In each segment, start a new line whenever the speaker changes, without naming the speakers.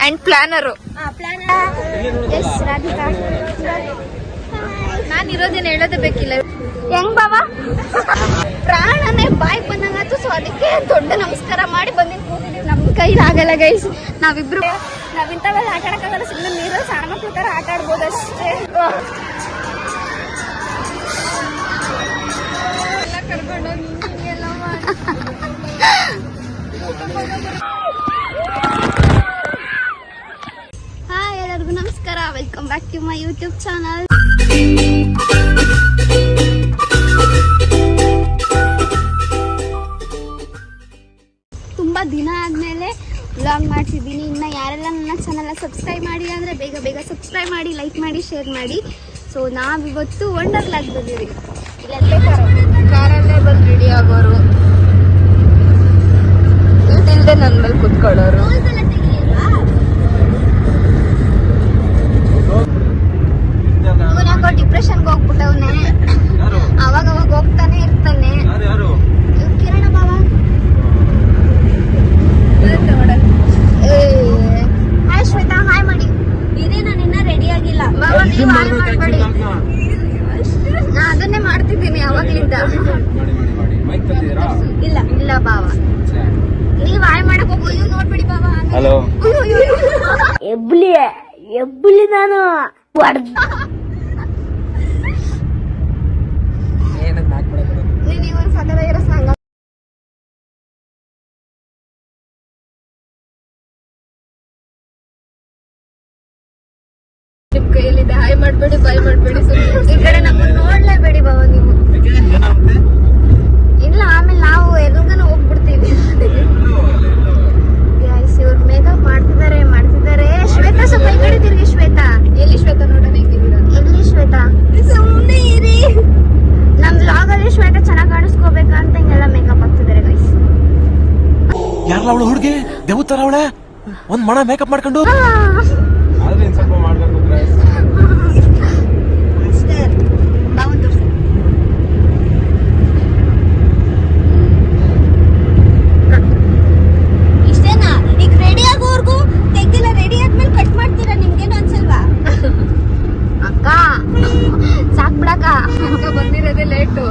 And ಪ್ಲಾನರು.
S Radhika.
ನಾನು ಇರೋದೇನು ಹೇಳೋದೇ ಬೇಕಿಲ್ಲ.
ಹೆಂಗ್ ಬಾಬಾ ಪ್ರಾಣನೇ ಬಾಯ್ ಬಂದಂಗಾಯ್ತು. ಸೊ ಅದಕ್ಕೆ ದೊಡ್ಡ ನಮಸ್ಕಾರ ಮಾಡಿ ಬಂದಿದ್ದು ಕೂತಿದ್ದೀವಿ. ನಮ್ ಕೈಲಾಗಲ್ಲ ಗೈಸ್. ನಾವಿಬ್ರು ನಾವಿಂತವೆಲ್ಲ ಆಟ ಆಡಕ್ಕಾಗಲ್ಲ. ಸುಮ್ಮನೆ ನೀರಲ್ಲಿ ಸಣ್ಣ ಮಕ್ಳ ತರ ಆಟ ಆಡ್ಬೋದು ಅಷ್ಟೇ. ಹಾಯ್ ಎಲ್ಲರಿಗೂ ನಮಸ್ಕಾರ. Welcome back to my YouTube channel. ತುಂಬಾ ದಿನ ಆದ್ಮೇಲೆ ವ್ಲಾಗ್ ಮಾಡ್ತಿದ್ದೀನಿ. ಇನ್ನ ಯಾರೆಲ್ಲ ನನ್ನ ಚಾನಲ್ ಸಬ್ಸ್ಕ್ರೈಬ್ ಮಾಡಿ ಅಂದ್ರೆ ಬೇಗ ಬೇಗ ಸಬ್ಸ್ಕ್ರೈಬ್ ಮಾಡಿ, ಲೈಕ್ ಮಾಡಿ, ಶೇರ್ ಮಾಡಿ. ಸೊ ನಾವಿವತ್ತು ವಂಡರ್ಲಾಗ್ ಬಂದಿದ್ದೀವಿ.
ಕಾರಲ್ಲೇ ಬಂದು ರೆಡಿ ಆಗೋರು, ಇಲ್ದೆ ನನ್ನ ಮೇಲೆ ಕುತ್ಕೊಳ್ಳೋರು.
ಇವನಾಗೋ ಡಿಪ್ರೆಷನ್ಗೆ ಹೋಗ್ಬಿಟ್ಟವನೆ. ಅವಾಗ ಹೋಗ್ತಾನೆ ಇರ್ತಾನೆ. ಕಿರಣ ಬಾವ ಹಾಯ್ ಶ್ವೇತಾ, ಹಾಯ್ ಮಾಡಿ. ಇದೇ ನಾನು ಇನ್ನ ರೆಡಿ ಆಗಿಲ್ಲ. ಬಾಬಾ ನೀವು ಹಾಯ್ ಮಾಡಬೇಡಿ. ನಾ ಅದನ್ನೇ ಮಾಡ್ತಿದ್ದೀನಿ ಅವಾಗ್ಲಿಂದ. ಇಲ್ಲ ಇಲ್ಲ ಬಾವ, ನೀವ್ ಹಾಯ್ ಮಾಡಕ್ ಹೋಗೋ. ಇವ್ ನೋಡ್ಬೇಡಿ ಬಾಬಾ.
ಹಲೋ
ಎಬ್ಬುಲಿ ನಾನು ನೀವೊಂದು ಸದರ ಇರೋ ಸಾಂಗ
ನಿಮ್ ಕೈಯಲ್ಲಿದೆ. ಹಾಯ್ ಮಾಡ್ಬೇಡಿ, ಬಾಯ್ ಮಾಡ್ಬೇಡಿ.
ಈ ಕಡೆ ನಮ್ಮನ್ನ ನೋಡ್ಲೇಬೇಡಿ ಬಾವ ನೀವು. ಇಲ್ಲ ಆಮೇಲೆ ನಾವು ಎಲ್ಗನ ಹೋಗ್ಬಿಡ್ತೀವಿ. ಇವ್ರು ಮೇಕಪ್ ಮಾಡ್ತಿದ್ದಾರೆ. ಶ್ವೇತಾ ಸ್ವಲ್ಪ ಈ ಕಡೆ ತಿರ್ಗಿ. ಶ್ವೇತಾ
ಎಲ್ಲಿ ಶ್ವೇತಾ ನೋಡೋಣ ಹೆಂಗಿದ್ದೀರಾ?
ಎಲ್ಲಿ ಶ್ವೇತಾ? ಸುಮ್ಮನೆ ಇರಿ. ನಮ್ ವ್ಲಾಗ್ ಅಲ್ಲಿ ಶ್ವೇತಾ ಚೆನ್ನಾಗಿ ಕಾಣಿಸ್ಕೋಬೇಕಂತ ಹಿಂಗೆಲ್ಲ ಮೇಕಪ್ ಆಗ್ತಿದ್ದಾರೆ ಗೈಸ್.
ಯಾರಲ್ಲ ಅವಳು ಹುಡುಗಿ ದೇವತರ ಅವಳೆ ಒಂದ್ ಮಣ ಮೇಕಪ್ ಮಾಡ್ಕೊಂಡು
ಇಷ್ಟೇನಾ? ಈಗ ರೆಡಿ ಆಗೋರ್ಗು ತೆಗ್ದಿಲ್ಲ. ರೆಡಿ ಆದ್ಮೇಲೆ ಕಟ್ ಮಾಡ್ತೀರಾ? ನಿಮ್ಗೇನು ಅನ್ಸಲ್ವಾ ಅಕ್ಕ? ಸಾಕ್ ಬಿಡಕ್ಕ.
ಅಕ್ಕ ಬಂದಿರೋದೇ ಲೇಟು.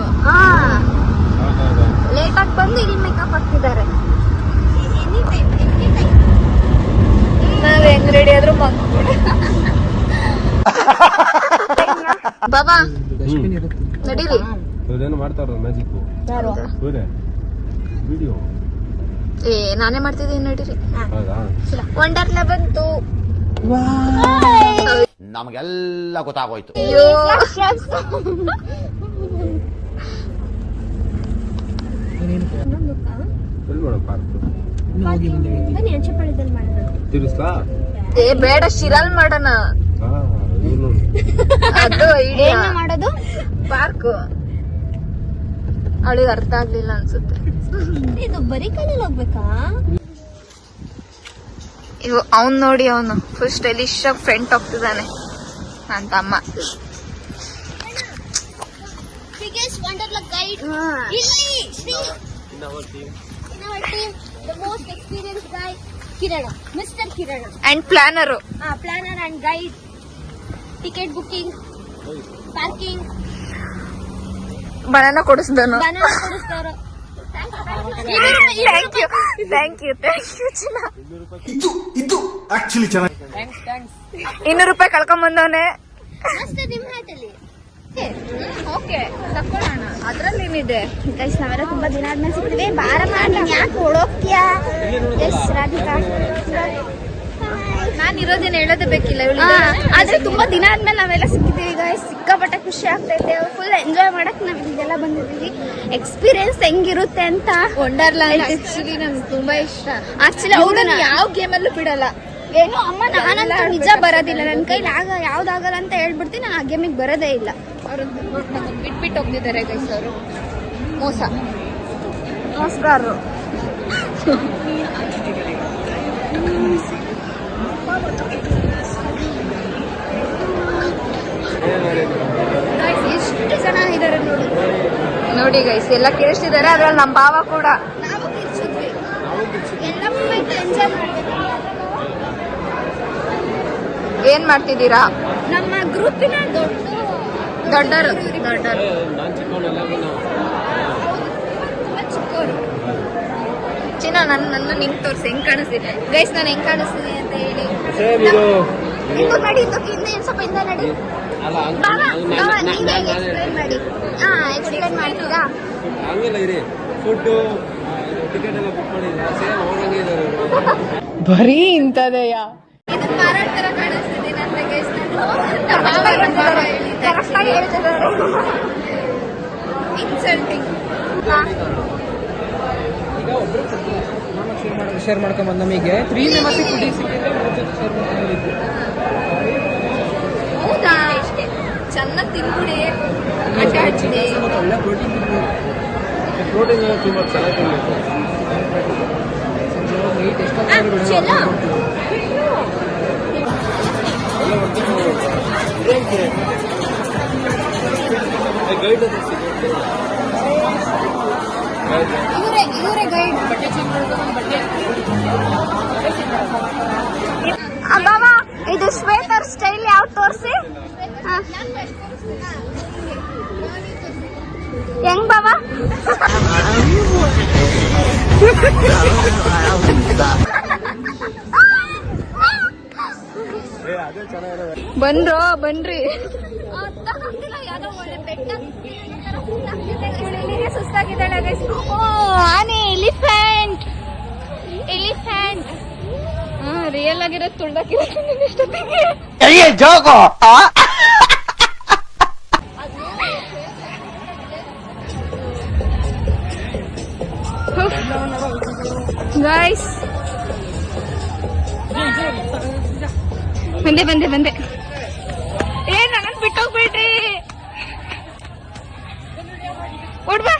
ಲೇಟ್ ಆಗಿ ಬಂದು ಇಲ್ಲಿ ಮೇಕಪ್ ಹಾಕ್ತಿದ್ದಾರೆ.
ನಾವ್ ಹೆಂಗ್ ರೆಡಿ ಆದ್ರೂ ಬಾಬಾ ನಡೀರಿ.
ಮಾಡ್ತಾರ ಮ್ಯಾಜಿಕ್ ವಿಡಿಯೋ.
ನಾನೇ ಮಾಡ್ತಿದ್ದೀನಿ ನಡೀರಿ.
ವಂಡರ್ಲಾ ಬಂತು.
ನಮಗೆಲ್ಲ ಗೊತ್ತಾಗೋಯ್ತು.
ಅಯ್ಯೋ ಬೇಡ, ಶಿರಲ್ ಮಾಡೋಣ. ಅದು ಐಡಿಯಾ
ಮಾಡೋದು.
ಪಾರ್ಕ್ ಅವಳಿಗೆ ಅರ್ಥ ಆಗ್ಲಿಲ್ಲ ಅನ್ಸುತ್ತೆ.
ಇದು ಬರೀ ಕೈಯಲ್ಲಿ ಹೋಗ್ಬೇಕಾ?
ಇವು ಅವ್ನ್ ನೋಡಿ, ಅವನು ಫುಲ್ ಸ್ಟೈಲಿಶ್ ಆಗಿ ಫ್ರಂಟ್ ಹೋಗ್ತಿದ್ದಾನೆ ನನ್ನ ತಮ್ಮ.
Wonderla guide the most experienced guy Kirana, Mr. Kirana,
and planner.
planner and guide, ticket booking, parking,
banana ಕೊಡಿಸ್ದನು.
banana ಕೊಡಿಸ್ತಾರೋ.
ಥ್ಯಾಂಕ್ ಯು ಚಿನ್ನ.
ಇದು ಆಕ್ಚುಲಿ ಚೆನ್ನಾಗಿ.
200 ರೂಪಾಯಿ ಕಳ್ಕೊಂಡ್ ಬಂದವನೆ.
ಮಸ್ತ್ ನಿಮ್ಮ ಹ್ಯಾಟಲ್ಲಿ.
ಓಕೆ ತಕೊಳ್ಳೋಣ, ಅದ್ರಲ್ಲಿ ಏನಿದೆ.
ಗೈಸ್ ನಾವೆಲ್ಲ ತುಂಬಾ ದಿನ ಆದ್ಮೇಲೆ ಸಿಗ್ತೀವಿ. ಬಾರಮ್ಮ, ನೀನ್ ಯಾಕೆ ಓಡೋಗ್ತೀಯಾ? ಎಸ್ ರಾಧಿಕಾ.
ನಾನು ಇರೋದೇನು ಹೇಳೋದೇ ಬೇಕಿಲ್ಲ.
ಆದ್ರೆ ತುಂಬಾ ದಿನ ಆದ್ಮೇಲೆ ನಾವೆಲ್ಲ ಸಿಕ್ಕಿದ್ದೀವಿ ಗೈಸ್. ಸಿಕ್ಕಾಪಟ್ಟೆ ಖುಷಿ ಆಗ್ತೈತೆ. ಫುಲ್ ಎಂಜಾಯ್ ಮಾಡಕ್ ನಾವ್ ಇದೆಲ್ಲ ಬಂದಿದ್ದೀವಿ. ಎಕ್ಸ್ಪೀರಿಯನ್ಸ್ ಹೆಂಗಿರುತ್ತೆ ಅಂತ.
ವಂಡರ್ಲಾ ಆಕ್ಚುಲಿ ನಮ್ಗೆ ತುಂಬಾ ಇಷ್ಟ.
ಆಕ್ಚುಲಿ ಹೌದು,
ಯಾವ ಗೇಮಲ್ಲೂ ಬಿಡಲ್ಲ.
ಏನು ಅಮ್ಮ, ನಾನಂತ ನಿಜ ಬರೋದಿಲ್ಲ. ನನ್ನ ಕೈಲಿ ಯಾವ್ದಾಗಲ್ಲ ಅಂತ ಹೇಳ್ಬಿಡ್ತೀನಿ. ನಾನು ಆ ಗೇಮಿಗೆ ಬರೋದೇ ಇಲ್ಲ.
ಅವರು ಬಿಟ್ಬಿಟ್ಟು ಹೋಗ್ತಿದ್ದಾರೆ ಗೈಸ್. ಅವರು ಮೋಸ.
ನಮಸ್ಕಾರ. ಎಷ್ಟು ಜನ ಇದ್ದಾರೆ
ನೋಡಿ ಗೈಸ್, ಎಲ್ಲ ಕೇಳಿಸ್ತಿದ್ದಾರೆ. ಅದ್ರಲ್ಲಿ ನಮ್ಮ ಭಾವ ಕೂಡ.
ನಾವು ಕಿರ್ಚಿದ್ವಿ. ಎಲ್ಲ ಮೂಮೆಂಟ್ ಎಂಜಾಯ್ ಮಾಡ್ಬೇಕು.
ಏನ್ ಮಾಡ್ತಿದ್ದೀರಾ?
ನಮ್ಮ ಗ್ರೂಪಿನ
ದೊಡ್ಡರು
ಚಿಕ್ಕವರು.
ಚಿನ್ನ ನನ್ನ ನಿಂಗೆ ತೋರಿಸಿ ಹೆಂಗ್ ಕಾಣಿಸ್ತೀನಿ ಗೈಸ್, ನಾನು ಹೆಂಗ್ ಕಾಣಿಸ್ತೀನಿ ಅಂತ ಹೇಳಿ.
ಇದು ನಡಿ, ಹಿಂದೆ ಸ್ವಲ್ಪ ಹಿಂದೆ ನಡಿ. ನೀವೇ ಎಕ್ಸ್ಪ್ಲೈನ್ ಮಾಡಿ. ಎಕ್ಸ್ಪ್ಲೈನ್ ಮಾಡ್ತೀರಾ?
ಫುಡ್ ಟಿಕೆಟ್ ಎಲ್ಲ ಬುಕ್ ಮಾಡಿದ್ರೆ ಸೇಮ್ ಅವ್ರಂಗೆ ಇದ್ದಾರೆ.
ಬರೀ ಇಂಥದೆಯಾ?
ಇದು ಮಾರಾಟ ತರ ಕಾಣಿಸ್ತಿದ್ದೀನಿ ಅಂತ ಗೈಸ್. ಇನ್ಸಲ್ಟಿಂಗ್.
ಈಗ ಒಬ್ರು ಶೇರ್ ಮಾಡ್ಕೊಂಡ್ ನಮಗೆ ಫ್ರೀ ಮತ್ತೆ ಫುಡ್
ಹೌದಾ? ಚೆನ್ನಾಗಿ ತಿನ್ಬಿಡಿ, ಆಟ ಆಡ್ಬಿಡಿ.
ಒಳ್ಳೆ ಪ್ರೋಟೀನ್ ತುಂಬಾ ಚೆನ್ನಾಗಿ
ಇವರೇ ಗೈಡ್. ಬಾಬಾ, ಇದು ಶ್ವೇತರ್ ಸ್ಟೈಲ್ ಯಾವ್ದು ತೋರಿಸಿ. ಹೆಂಗ್ ಬಾಬಾ?
ಬನ್ರಿ.
ಯಾವ್ದೋ ಒಳ್ಳೆ ಬೆಟ್ಟ ಸುಸ್ತಾಗಿದ್ದಾಳೆ ಗೈಸ್.
ಆನೆ, ಎಲಿಫೆಂಟ್. ರಿಯಲ್ ಆಗಿರೋದು ತುಳ್ದಾಕಿರೋದು ಇಷ್ಟೊತ್ತಿಗೆ. ಗೈಸ್ ಬಂದೆ. ನನ್ನ ಬಿಟ್ಟೋಗ್ಬೇಡ್ರಿ. ಓಡ್ಬಾ.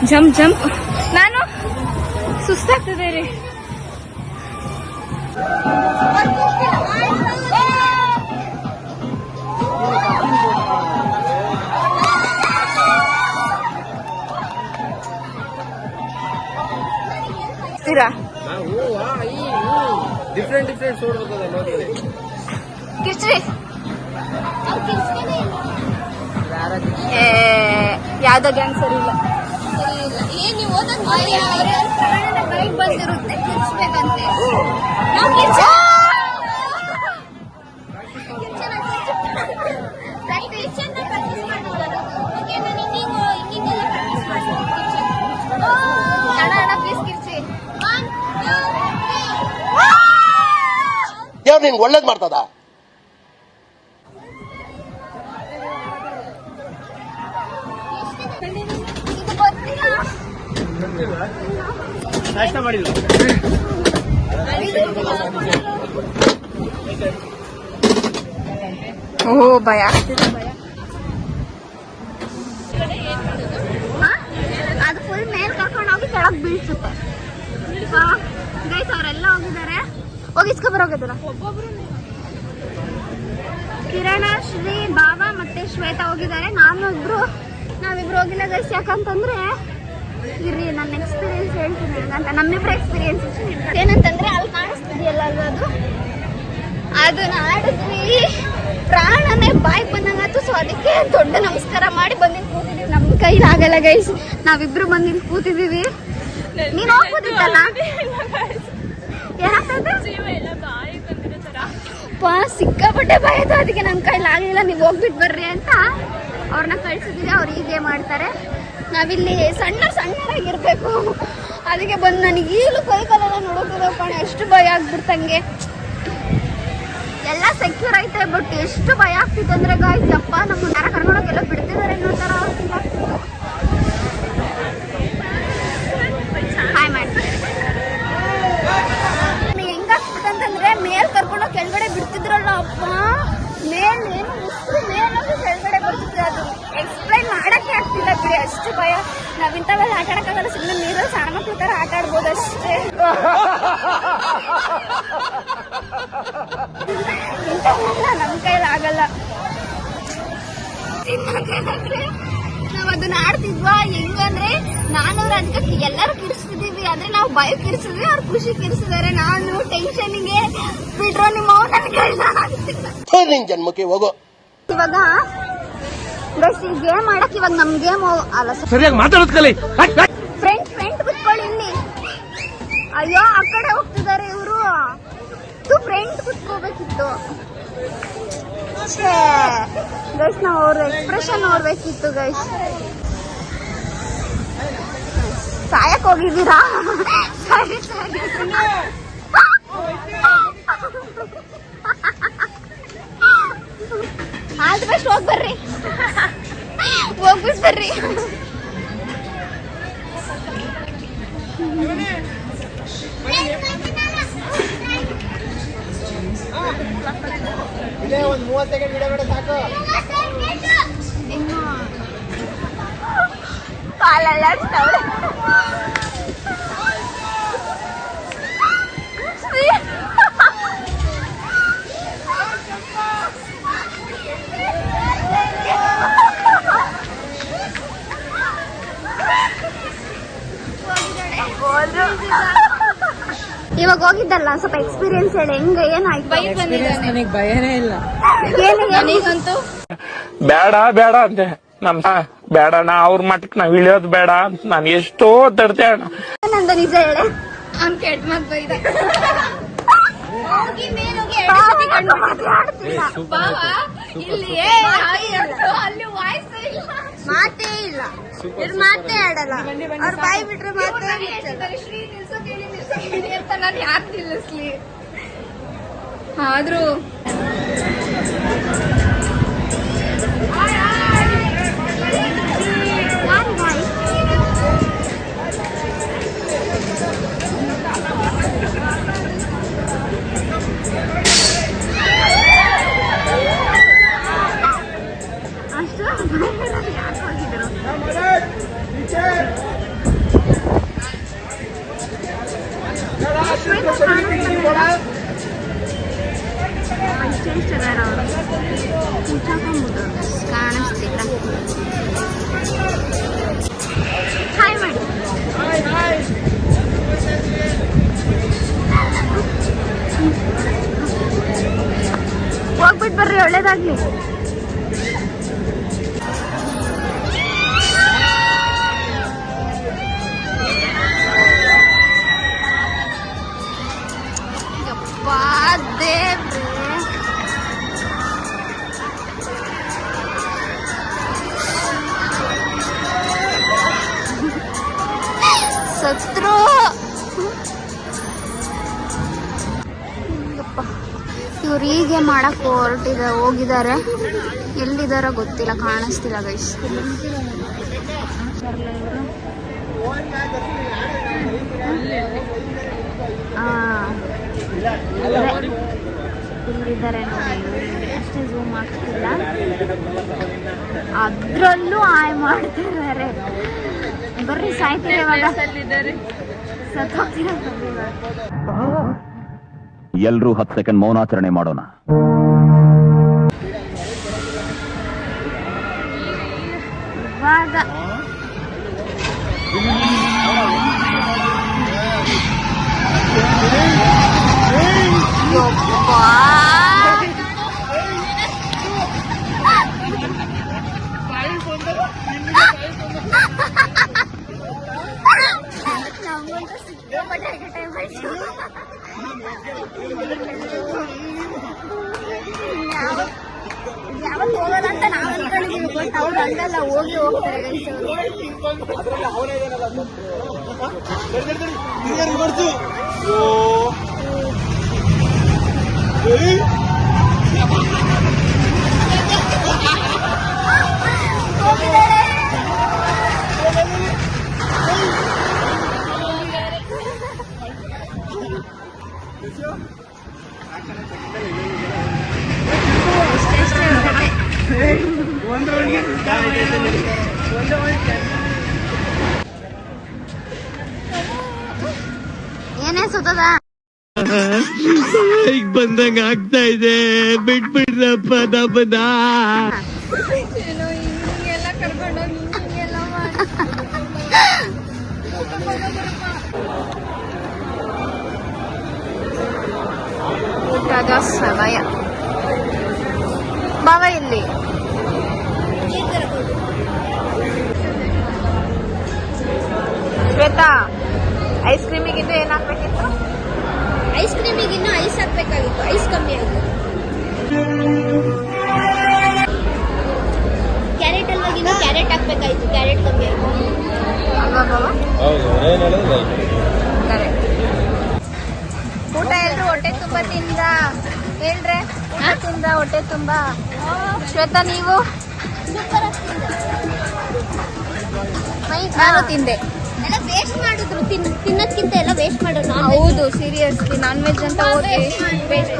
ಜಂಪ್. ನಾನು ಸುಸ್ತಾಗ್ತದೆ ರೀ.
ಡಿಫ್ರೆಂಟ್ ನೋಡ್ಬೋದಲ್ಲ ನೋಡಿದ್ರೆ
ಕಿರ್ಚ್ರಿ. ಯಾವ್ದೋ ಗ್ಯಾಂಗ್ ಸರಿ ಇಲ್ಲ.
ಏನ್ ನೀವು ಓದೋದ್ ಮಾಡಿ ಪ್ರಾಣನ ಗೈಡ್ ಬಂದಿರುತ್ತೆ, ಕಿರ್ಚ್ಬೇಕಂತೆ. ನಾವು ಕಿರ್ಚ ಪ್ರಾಕ್ಟೀಸ್ ಮಾಡೋದು. ಓಕೆ, ನಾನು ಹಿಂಗಿಂಗೆಲ್ಲ ಪ್ರಾಕ್ಟೀಸ್ ಮಾಡ್ತೀನಿ. ಅಣ್ಣ ಪ್ಲೀಸ್ ಕಿರ್ಚಿ.
ಯಾರು ನಿನ್ಗೆ ಒಳ್ಳೇದ್ ಮಾಡ್ತದ?
ನಾಷ್ಟ ಮಾಡಿಲ್ಲ.
ಭಯ.
ಅದು ಫುಲ್ ಮೇಲ್ ಕರ್ಕೊಂಡು ಹೋಗಿ ಕೆಳಗ್ ಬೀಳ್ಸುತ್ತೆ. ಗೈಸ್ ಅವರೆಲ್ಲ ಹೋಗಿದ್ದಾರೆ. ಹೋಗಿ ಇಸ್ಕೊಬರೋಗಿದ್ದಾರ. ಕಿರಣ, ಶ್ರೀ, ಬಾಬಾ ಮತ್ತೆ ಶ್ವೇತಾ ಹೋಗಿದ್ದಾರೆ. ನಾವಿಬ್ರು ಹೋಗಿಲ್ಲ ಗೈಸ್. ಯಾಕಂತಂದ್ರೆ ಇರ್ರಿ, ನನ್ನ ಎಕ್ಸ್ಪೀರಿಯನ್ಸ್ ಹೇಳ್ತೀನಿ ಅಂತ. ನಮ್ಮಿಬ್ರು ಎಕ್ಸ್ಪೀರಿಯನ್ಸ್ ಏನಂತಂದ್ರೆ ಅಲ್ಲಿ ಕಾಣಿಸ್ತಿದೆಯಲ್ಲ ಅದನ್ನ ಆಡಿದ್ವಿ. ಪ್ರಾಣನೇ ಬಾಯ್ ಬಂದಂಗಾತು. ಸೊ ಅದಕ್ಕೆ ದೊಡ್ಡ ನಮಸ್ಕಾರ ಮಾಡಿ ಬಂದಿದ್ದು ಕೂತಿದೀವಿ. ನಮ್ ಕೈಲಿ ಆಗಲ್ಲ ಗೈಸ್, ನಾವಿಬ್ರು ಬಂದಿದ್ದು ಕೂತಿದೀವಿ. ನೀನ್ ಹೋಗ್ಬೋದಿತ್ತಲ್ಲ. ಸಿಕ್ಕಾಪಟ್ಟೆ ಭಯದ. ಅದಕ್ಕೆ ನಮ್ ಕೈಲಿ ಆಗಿಲ್ಲ, ನೀವು ಹೋಗ್ಬಿಟ್ಟು ಬರ್ರಿ ಅಂತ ಅವ್ರನ್ನ ಕಳ್ಸಿದೀವಿ. ಅವ್ರು ಹೀಗೆ ಮಾಡ್ತಾರೆ. ನಾವಿಲ್ಲಿ ಸಣ್ಣರಾಗಿರ್ಬೇಕು. ಅದಕ್ಕೆ ಬಂದು ನನಗೆ ಈಗಲೂ ಕೈ ಕಾಲೆಲ್ಲ ನೋಡೋದು ಕಣ. ಎಷ್ಟು ಭಯ ಆಗ್ಬಿಡ್ತಂಗೆ. ಎಲ್ಲ ಸೆಕ್ಯೂರ್ ಐತೆ, ಬಟ್ ಎಷ್ಟು ಭಯ ಆಗ್ತಿತ್ತು ಅಂದ್ರೆ ಗಾಯ್ಸ್, ಯಪ್ಪ ನಮ್ಮ ಯಾರ ಕರ್ಕೊಂಡೋಗೆಲ್ಲ ಬಿಡ್ತಿದ್ದಾರೆ ಅನ್ನೋ ಥರ ಹಾಯ್ ಮಾಡಿ. ಹೆಂಗಾಗ್ತಿತ್ತಂತಂದ್ರೆ ಮೇಲ್ ಕರ್ಕೊಂಡೋಗಿ ಕೆಳಗಡೆ ಬಿಡ್ತಿದ್ರಲ್ಲ ಅಪ್ಪ. ಮೇಲೇನು ಮೇಲೋಗಿ ಕೆಳಗಡೆ ಬರ್ತಿದ್ರು. ಅದು ಎಕ್ಸ್ಪ್ಲೈನ್ ಮಾಡಕ್ಕೆ ಆಗ್ತಿಲ್ಲ ಬಿಡಿ, ಅಷ್ಟು ಭಯ. ನಾವಿಂಥವೆಲ್ಲ ಆಟ ಆಡಕ್ಕಾಗಲ್ಲ. ಸುಮ್ಮನೆ ನೀರಲ್ಲಿ ಸಣ್ಣ ಮಕ್ಳ ಥರ ಆಟ ಆಡ್ಬೋದು ಅಷ್ಟೇ. ಇಂಥವೆಲ್ಲ ನಮ್ಮ ಕೈಯಲ್ಲಿ ಆಗಲ್ಲ. ನಾವ್ ಅದನ್ನ ಆಡ್ತಿದ್ವಾ ಹೆಂಗಂದ್ರೆ ನಾನು ಅದಕ್ಕೆ ಎಲ್ಲರೂ ಕಿರ್ಸ್ತಿದೀವಿ ಆದ್ರೆ ನಾವು ಭಯ ಕಿರ್ಸಿದ್ವಿ ಅವ್ರು ಖುಷಿ ಕಿರ್ಸಿದಾರೆ. ನಾನು ಟೆನ್ಷನ್ಗೆ ಬಿಟ್ರೋ ನಿಮ್ಮ ನಿನ್ ಜನ್ಮಕ್ಕೆ ಹೋಗೋ. ಇವಾಗ ಗೈಸ್ ಈ ಗೇಮ್ ಆಡಕ್ ಇವಾಗ ನಮ್ ಗೇಮ್ ಅಲ್ಲ
ಸರಿಯಾಗಿ ಮಾತಾಡೋದ್ ಕಲಿ.
ಫ್ರೆಂಡ್ ಕುತ್ಕೊಳ್ಳಿ ಇಲ್ಲಿ. ಅಯ್ಯೋ ಆ ಕಡೆ ಹೋಗ್ತಿದ್ದಾರೆ ಇವರು. ಫ್ರೆಂಡ್ ಕುತ್ಕೋಬೇಕಿತ್ತು. ಗೈಸ್ ನಾವು ಅವ್ರ ಎಕ್ಸ್ಪ್ರೆಷನ್ ನೋಡ್ಬೇಕಿತ್ತು ಗೈಸ್. ಸಾಯಕ್ ಹೋಗಿದ್ದೀರಾ? ಸರಿ ಆಲ್ ದಿ ಬೆಸ್ಟ್. ಹೋಗ್ ಬರ್ರಿ, ಹೋಗ್ಬಿಟ್ಟು ಬರ್ರಿ.
ಒಂದು 30 ಸೆಕೆಂಡ್ ವಿಡಿಯೋ ಬೇಡ ಸಾಕು.
ಕಾಲೆಲ್ಲ ಇವಾಗ ಹೋಗಿದ್ದಲ್ಲ ಸ್ವಲ್ಪ ಎಕ್ಸ್ಪೀರಿಯನ್ಸ್ ಹೇಳಿ. ಹೆಂಗ ಏನಾಯ್ತು?
ನನಗೆ ಭಯನೇ ಇಲ್ಲ.
ನನಗಂತೂ
ಬೇಡ ಬೇಡ ಅಂತೆ ನಮ್ ಬೇಡ ನಾ ಅವ್ರ ಮಟ್ಟಕ್ ನಾವ್ ಇಳಿಯೋದ್ ಬೇಡ ಅಂತ ನಾನು ಎಷ್ಟೋ ತಡ್ತೆ ಅಣ್ಣ.
ನಂದು ನಿಜ ಹೇಳೆ
ಅವ್ನ್ ಕೆಟ್ಟ ಮಗ್ ಬೈದ ಇಲ್ಲಿ ಅಲ್ಲಿ ವಾಯ್ಸ್ ಇಲ್ಲ,
ಮಾತೇ ಇಲ್ಲ, ಇವ್ರು ಮಾತೇ ಆಡಲ್ಲ. ಅವ್ರ ಬಾಯಿ ಬಿಟ್ರೆ ಮಾತೇ
ಶ್ರೀ ನಿಲ್ಸೋಕೇಳಿ ಅಂತ ನಾನು ಯಾಕೆ ನಿಲ್ಲಿಸ್ಲಿ? ಆದ್ರೂ
ಕಾಣಿಸ್ತಿಲ್ಲ. ಹಾಯ್ ಮಾಡಿ. ಹೋಗ್ಬಿಟ್ಟು ಬರ್ರಿ, ಒಳ್ಳೇದಾಗ್ಲಿ. ಸತ್ರು ಇವ್ರು ಹೀಗೆ ಮಾಡಕ್ ಹೋಗಿದ್ದಾರೆ. ಎಲ್ಲಿದಾರ ಗೊತ್ತಿಲ್ಲ, ಕಾಣಿಸ್ತಿಲ್ಲ ಗೈಸ್. ಇಲ್ಲಿದ್ದಾರೆ ನೋಡಿ, ಅಷ್ಟೇ ಝೂಮ್ ಆಗ್ತಿಲ್ಲ. ಅದ್ರಲ್ಲೂ ಆಯ್ ಮಾಡ್ತಿದ್ದಾರೆ. ಬರ್ರಿ ಸಾಯ್ತೀರ ಇವಾಗ, ಸತ್ತೋಗ್ತೀರ.
ಎಲ್ರೂ 10 ಸೆಕೆಂಡ್ ಮೌನಾಚರಣೆ ಮಾಡೋಣ.
ಇವಾಗ ನಮಗಂತೂ ಸಿಕ್ಕಾಪಟ್ಟೆ ಟೈಮ್ ಆಯ್ತು. ಯಾವತ್ತು ಹೋಗೋಣ ಅಂತ ನಾವು ಅನ್ಕೊಂಡಿದೀವಿ, ಬಟ್ ಅವ್ರು ಹಂಗಲ್ಲ, ಹೋಗಿ ಹೋಗ್ತಾರೆ ಗೈಸ್ ಏನೇ ಸುತ್ತದ
ಬಂದಂಗ ಆಗ್ತಾ ಇದೆ. ಬಿಟ್ಬಿಡ್ರಪ್ಪ ನಮ್ಮನ್ನ.
ಊಟದ ಸಮಯ. ಬಾವ ಇಲ್ಲಿ ಶ್ವೇತಾ, ಐಸ್ ಕ್ರೀಮಿಗಿಂತ ಏನ್ ಹಾಕ್ಬೇಕಿತ್ತು?
ಐಸ್ ಕ್ರೀಮಿಗೆ ಇನ್ನೂ ಐಸ್ ಹಾಕ್ಬೇಕಾಗಿತ್ತು, ಐಸ್ ಕಮ್ಮಿ ಆಗಿದೆ. ಕ್ಯಾರೆಟ್ ಅಲ್ವಾಗಿನ್ನು ಕ್ಯಾರೆಟ್ ಹಾಕ್ಬೇಕಾಯ್ತು, ಕ್ಯಾರೆಟ್ ಕಮ್ಮಿ ಆಯ್ತು.
ಅಲ್ವಾ ಬಾವ?
ಹೌದು, ಏನು ಹೇಳಿದ್ರೆ
Correct. ಊಟ ಎಲ್ರು ಹೊಟ್ಟೆ ತುಂಬಾ ತಿಂದ ಹೇಳ್ರೆ? ಊಟ ತಿಂದ ಹೊಟ್ಟೆ ತುಂಬಾ? ಶ್ವೇತಾ ನೀವು?
ಸೂಪರ್ ಆಗ್ತಿದೆ.
ನಾನು ತಿಂದೆ.
ಎಲ್ಲ ವೇಸ್ಟ್ ಮಾಡಿದ್ರು, ತಿನ್ನೋದ್ಕಿಂತ ಎಲ್ಲ ವೇಸ್ಟ್ ಮಾಡೋದು.
ಹೌದು, ಸೀರಿಯಸ್ಲಿ ನಾನ್ ವೆಜ್ ಅಂತ ಹೋದ್ರೆ ವೇಸ್ಟ್.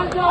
ಬಂತು